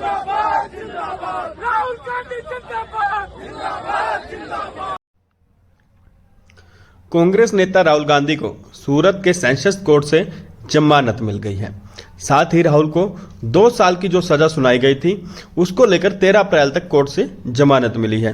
जिंदाबाद जिंदाबाद राहुल गांधी जिंदाबाद जिंदाबाद जिंदाबाद। कांग्रेस नेता राहुल गांधी को सूरत के सेशंस कोर्ट से जमानत मिल गई है। साथ ही राहुल को 2 साल की जो सजा सुनाई गई थी उसको लेकर 13 अप्रैल तक कोर्ट से जमानत मिली है।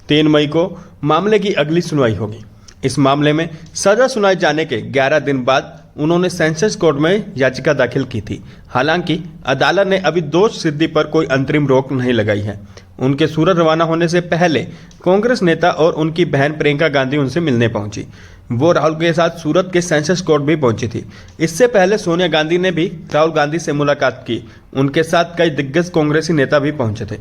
3 मई को मामले की अगली सुनवाई होगी। इस मामले में सजा सुनाए जाने के 11 दिन बाद उन्होंने सेशंस कोर्ट में याचिका दाखिल की थी। हालांकि अदालत ने अभी दोष सिद्धि पर कोई अंतरिम रोक नहीं लगाई है। उनके सूरत रवाना होने से पहले कांग्रेस नेता और उनकी बहन प्रियंका गांधी उनसे मिलने पहुंची। वो राहुल के साथ सूरत के सेशंस कोर्ट भी पहुंची थी। इससे पहले सोनिया गांधी ने भी राहुल गांधी से मुलाकात की। उनके साथ कई दिग्गज कांग्रेसी नेता भी पहुंचे थे।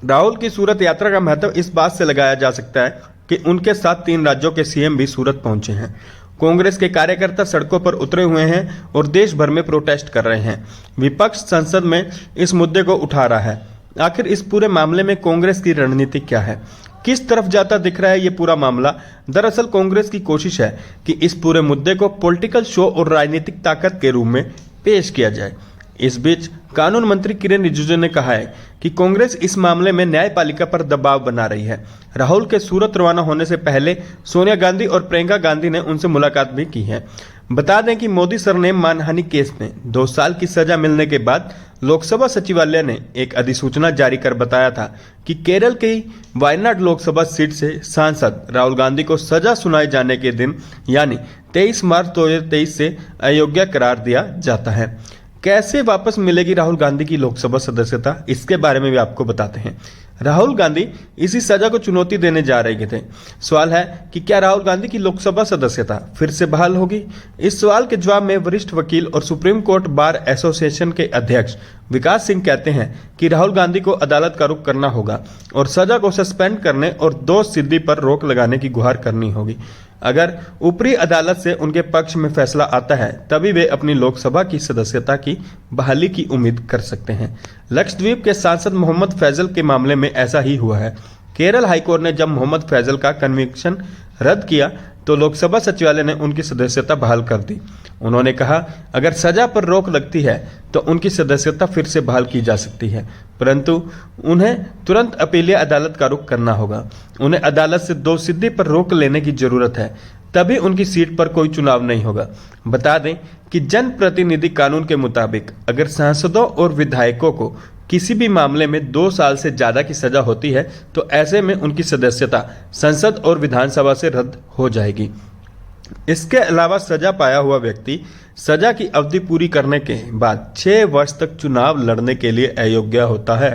राहुल की सूरत यात्रा का महत्व इस बात से लगाया जा सकता है कि उनके साथ 3 राज्यों के सीएम भी सूरत पहुंचे हैं। कांग्रेस के कार्यकर्ता सड़कों पर उतरे हुए हैं और देश भर में प्रोटेस्ट कर रहे हैं। विपक्ष संसद में इस मुद्दे को उठा रहा है। आखिर इस पूरे मामले में कांग्रेस की रणनीति क्या है, किस तरफ जाता दिख रहा है ये पूरा मामला? दरअसल कांग्रेस की कोशिश है कि इस पूरे मुद्दे को पॉलिटिकल शो और राजनीतिक ताकत के रूप में पेश किया जाए। इस बीच कानून मंत्री किरेन रिजिजू ने कहा है कि कांग्रेस इस मामले में न्यायपालिका पर दबाव बना रही है। राहुल के सूरत रवाना होने से पहले सोनिया गांधी और प्रियंका गांधी ने उनसे मुलाकात भी की है। बता दें कि मोदी सरनेम मानहानि केस में 2 साल की सजा मिलने के बाद लोकसभा सचिवालय ने एक अधिसूचना जारी कर बताया था कि केरल की वायनाड लोकसभा सीट से सांसद राहुल गांधी को सजा सुनाए जाने के दिन यानी 23 मार्च 2023 से अयोग्य करार दिया जाता है। कैसे वापस मिलेगी राहुल गांधी की लोकसभा सदस्यता, इसके बारे में भी आपको बताते हैं। राहुल गांधी इसी सजा को चुनौती देने जा रहे थे। सवाल है कि क्या राहुल गांधी की लोकसभा सदस्यता फिर से बहाल होगी? इस सवाल के जवाब में वरिष्ठ वकील और सुप्रीम कोर्ट बार एसोसिएशन के अध्यक्ष विकास सिंह कहते हैं कि राहुल गांधी को अदालत का रुख करना होगा और सजा को सस्पेंड करने और दोष सिद्धि पर रोक लगाने की गुहार करनी होगी। अगर ऊपरी अदालत से उनके पक्ष में फैसला आता है तभी वे अपनी लोकसभा की सदस्यता की बहाली की उम्मीद कर सकते हैं। लक्षद्वीप के सांसद मोहम्मद फैजल के मामले में ऐसा ही हुआ है। केरल हाईकोर्ट ने जब मोहम्मद फैजल का कन्विक्शन रद्द किया तो लोकसभा सचिवालय ने उनकी सदस्यता बहाल कर दी। उन्होंने कहा अगर सजा पर रोक लगती है तो उनकी सदस्यता फिर से बहाल की जा सकती है, परंतु उन्हें तुरंत अपीलीय अदालत का रुख करना होगा। उन्हें अदालत से दोष सिद्धि पर रोक लेने की जरूरत है, तभी उनकी सीट पर कोई चुनाव नहीं होगा। बता दें कि जनप्रतिनिधि कानून के मुताबिक अगर सांसदों और विधायकों को किसी भी मामले में 2 साल से ज्यादा की सजा होती है तो ऐसे में उनकी सदस्यता संसद और विधानसभा से रद्द हो जाएगी। इसके अलावा सजा पाया हुआ व्यक्ति सजा की अवधि पूरी करने के बाद 6 वर्ष तक चुनाव लड़ने के लिए अयोग्य होता है।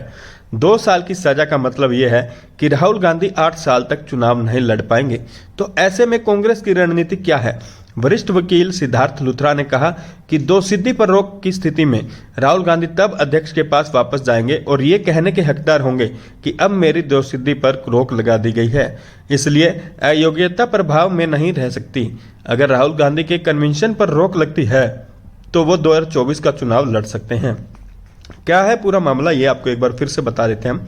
2 साल की सजा का मतलब यह है कि राहुल गांधी 8 साल तक चुनाव नहीं लड़ पाएंगे। तो ऐसे में कांग्रेस की रणनीति क्या है? वरिष्ठ वकील सिद्धार्थ लुथरा ने कहा कि दोष सिद्धि पर रोक की स्थिति में राहुल गांधी तब अध्यक्ष के पास वापस जाएंगे और ये कहने के हकदार होंगे कि अब मेरी दोष सिद्धि पर रोक लगा दी गई है, इसलिए अयोग्यता प्रभाव में नहीं रह सकती। अगर राहुल गांधी के कन्वेंशन पर रोक लगती है तो वो 2024 का चुनाव लड़ सकते हैं। क्या है पूरा मामला, ये आपको एक बार फिर से बता देते हैं।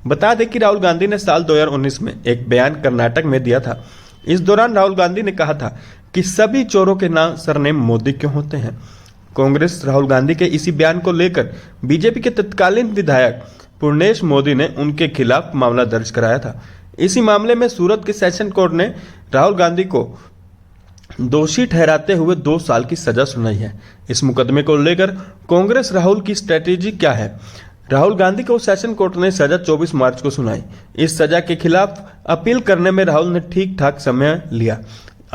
बता दें कि राहुल गांधी ने साल 2019 में एक बयान कर्नाटक में दिया था। इस दौरान राहुल गांधी ने कहा था कि सभी चोरों के नाम सरनेम मोदी क्यों होते हैं। कांग्रेस राहुल गांधी के इसी बयान को लेकर बीजेपी के तत्कालीन विधायक पूर्णेश मोदी ने उनके खिलाफ मामला दर्ज कराया था। इसी मामले में सूरत के सेशन कोर्ट ने राहुल गांधी को दोषी ठहराते हुए 2 साल की सजा सुनाई है। इस मुकदमे को लेकर कांग्रेस राहुल की स्ट्रेटेजी क्या है? राहुल गांधी को सेशन कोर्ट ने सजा 24 मार्च को सुनाई। इस सजा के खिलाफ अपील करने में राहुल ने ठीक ठाक समय लिया।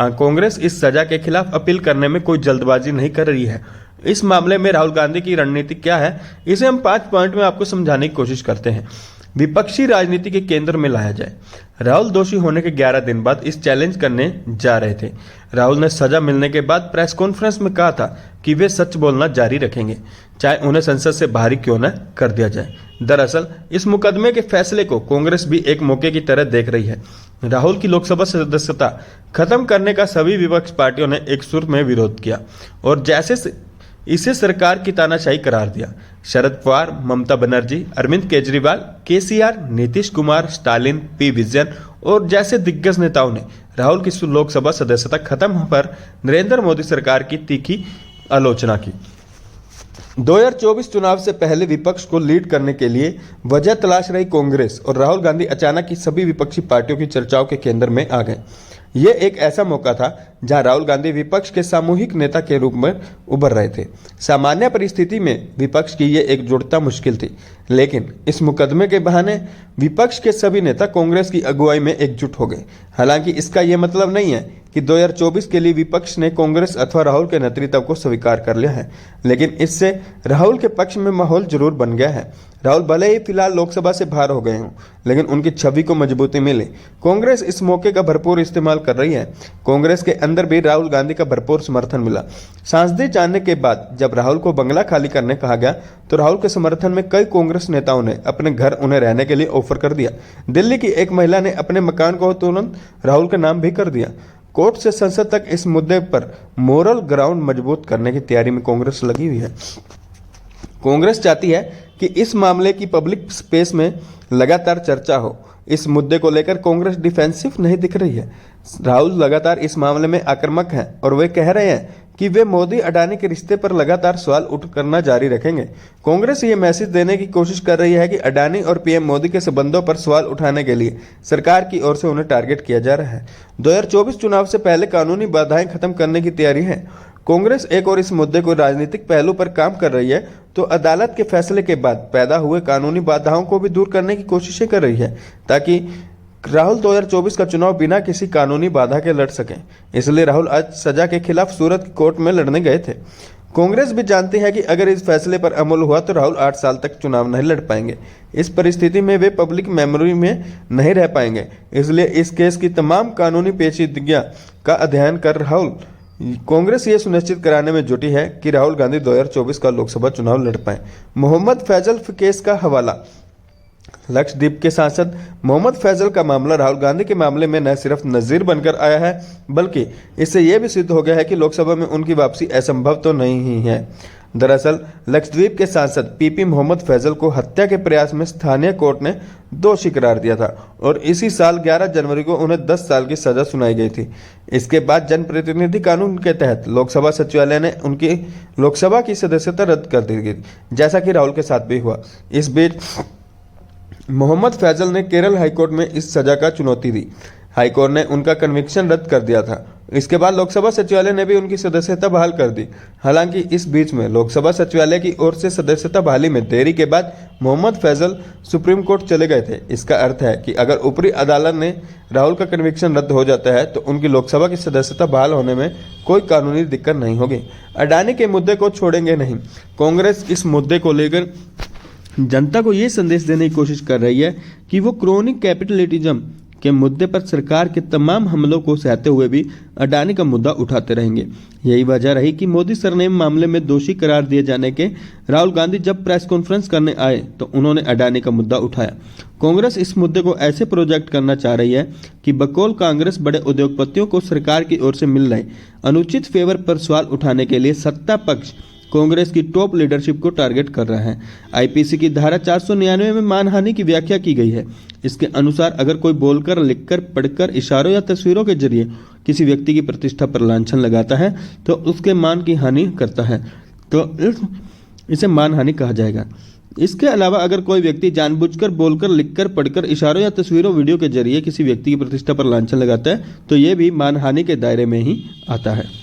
कांग्रेस इस सजा के खिलाफ अपील करने में कोई जल्दबाजी नहीं कर रही है। इस मामले में राहुल गांधी की रणनीति क्या है, इसे हम 5 पॉइंट में आपको समझाने की कोशिश करते हैं। विपक्षी राजनीति के केंद्र में लाया जाए। राहुल दोषी होने के 11 दिन बाद इस चैलेंज करने जा रहे थे। राहुल ने सजा मिलने के बाद प्रेस कॉन्फ्रेंस में कहा था कि वे सच बोलना जारी रखेंगे, चाहे उन्हें संसद से बाहर क्यों न कर दिया जाए। दरअसल इस मुकदमे के फैसले को कांग्रेस भी एक मौके की तरह देख रही है। राहुल की लोकसभा सदस्यता खत्म करने का सभी विपक्ष पार्टियों ने एक सुर में विरोध किया और जैसे इसे सरकार की तानाशाही करार दिया। शरद पवार, ममता बनर्जी, अरविंद केजरीवाल, केसीआर, नीतीश कुमार, स्टालिन, पी विजयन और जैसे दिग्गज नेताओं ने राहुल की लोकसभा सदस्यता खत्म पर नरेंद्र मोदी सरकार की तीखी आलोचना की। 2024 चुनाव से पहले विपक्ष को लीड करने के लिए वजह तलाश रही कांग्रेस और राहुल गांधी अचानक ही सभी विपक्षी पार्टियों की चर्चाओं के केंद्र में आ गए। ये एक ऐसा मौका था जहां राहुल गांधी विपक्ष के सामूहिक नेता के रूप में उभर रहे थे। सामान्य परिस्थिति में विपक्ष की ये एकजुटता मुश्किल थी, लेकिन इस मुकदमे के बहाने विपक्ष के सभी नेता कांग्रेस की अगुवाई में एकजुट हो गए। हालांकि इसका यह मतलब नहीं है कि 2024 के लिए विपक्ष ने कांग्रेस अथवा राहुल के नेतृत्व को स्वीकार कर लिया है, लेकिन इससे राहुल के पक्ष में माहौल जरूर बन गया है। राहुल भले ही फिलहाल लोकसभा से बाहर हो गए हों, लेकिन उनकी छवि को मजबूती मिले। कांग्रेस इस मौके का भरपूर इस्तेमाल कर रही है। कांग्रेस के अंदर भी राहुल गांधी का भरपूर समर्थन मिला। सांसदीय जानने के बाद जब राहुल को बंगला खाली करने कहा गया तो राहुल के समर्थन में कई कांग्रेस नेताओं ने अपने घर उन्हें रहने के लिए ऑफर कर दिया। दिल्ली की एक महिला ने अपने मकान को तुरंत राहुल के नाम भी कर दिया। कोर्ट से संसद तक इस मुद्दे पर मोरल ग्राउंड मजबूत करने की तैयारी में कांग्रेस लगी हुई है। कांग्रेस चाहती है कि इस मामले की पब्लिक स्पेस में लगातार चर्चा हो। इस मुद्दे को लेकर कांग्रेस डिफेंसिव नहीं दिख रही है। राहुल लगातार इस मामले में आक्रामक हैं और वे कह रहे हैं कि वे मोदी अडानी के रिश्ते पर लगातार सवाल उठ करना जारी रखेंगे। कांग्रेस ये मैसेज देने की कोशिश कर रही है कि अडानी और पीएम मोदी के संबंधों पर सवाल उठाने के लिए सरकार की ओर से उन्हें टारगेट किया जा रहा है। 2024 चुनाव से पहले कानूनी बाधाएं खत्म करने की तैयारी है। कांग्रेस एक और इस मुद्दे को राजनीतिक पहलू पर काम कर रही है तो अदालत के फैसले के बाद पैदा हुए कानूनी बाधाओं को भी दूर करने की कोशिशें कर रही है, ताकि राहुल 2024 का चुनाव बिना किसी कानूनी बाधा के लड़ सकें। इसलिए राहुल आज सजा के खिलाफ सूरत की कोर्ट में लड़ने गए थे। कांग्रेस भी जानती है कि अगर इस फैसले पर अमल हुआ तो राहुल 8 साल तक चुनाव नहीं लड़ पाएंगे। इस परिस्थिति में वे पब्लिक मेमोरी में नहीं रह पाएंगे। इसलिए इस केस की तमाम कानूनी पेचीदगियां का अध्ययन कर राहुल कांग्रेस ये सुनिश्चित कराने में जुटी है कि राहुल गांधी 2024 का लोकसभा चुनाव लड़ पाए। मोहम्मद फैजल केस का हवाला। लक्षद्वीप के सांसद मोहम्मद फैजल का मामला राहुल गांधी के मामले में न सिर्फ नजीर बनकर आया है, बल्कि इससे यह भी सिद्ध हो गया है कि लोकसभा में उनकी वापसी असंभव तो नहीं ही है। दरअसल लक्षद्वीप के सांसद पीपी मोहम्मद फैजल को हत्या के प्रयास में स्थानीय कोर्ट ने दोषी करार दिया था और इसी साल 11 जनवरी को उन्हें 10 साल की सजा सुनाई गई थी। इसके बाद जनप्रतिनिधि कानून के तहत लोकसभा सचिवालय ने उनकी लोकसभा की सदस्यता रद्द कर दी गई, जैसा कि राहुल के साथ भी हुआ। इस बीच मोहम्मद फैजल ने केरल हाईकोर्ट में इस सजा का चुनौती दी। हाईकोर्ट ने उनका कन्विक्शन रद्द कर दिया था। इसके बाद लोकसभा सचिवालय ने भी उनकी सदस्यता बहाल कर दी। हालांकि इस बीच में लोकसभा सचिवालय की ओर से सदस्यता बहाली में देरी के बाद मोहम्मद फैजल सुप्रीम कोर्ट चले गए थे। इसका अर्थ है कि अगर ऊपरी अदालत ने राहुल का कन्विक्शन रद्द हो जाता है तो उनकी लोकसभा की सदस्यता बहाल होने में कोई कानूनी दिक्कत नहीं होगी। अडानी के मुद्दे को छोड़ेंगे नहीं। कांग्रेस इस मुद्दे को लेकर जनता को ये संदेश देने की कोशिश कर रही है कि वो क्रोनिक कैपिटलिज्म के मुद्दे पर सरकार के तमाम हमलों को सहते हुए भी अडानी का मुद्दा उठाते रहेंगे। यही वजह रही कि मोदी सरनेम मामले में दोषी करार दिए जाने के राहुल गांधी जब प्रेस कॉन्फ्रेंस करने आए तो उन्होंने अडानी का मुद्दा उठाया। कांग्रेस इस मुद्दे को ऐसे प्रोजेक्ट करना चाह रही है कि बकौल कांग्रेस बड़े उद्योगपतियों को सरकार की ओर से मिल रहे अनुचित फेवर पर सवाल उठाने के लिए सत्ता पक्ष कांग्रेस की टॉप लीडरशिप को टारगेट कर रहा है। आईपीसी की धारा 499 में मानहानि की व्याख्या की गई है। इसके अनुसार अगर कोई बोलकर, लिखकर, पढ़कर, इशारों या तस्वीरों के जरिए किसी व्यक्ति की प्रतिष्ठा पर लांछन लगाता है तो उसके मान की हानि करता है तो इसे मानहानि कहा जाएगा। इसके अलावा अगर कोई व्यक्ति जानबूझकर, बोलकर, लिखकर, पढ़कर, इशारों या तस्वीरों, वीडियो के जरिए किसी व्यक्ति की प्रतिष्ठा पर लांछन लगाता है तो यह भी मानहानि के दायरे में ही आता है।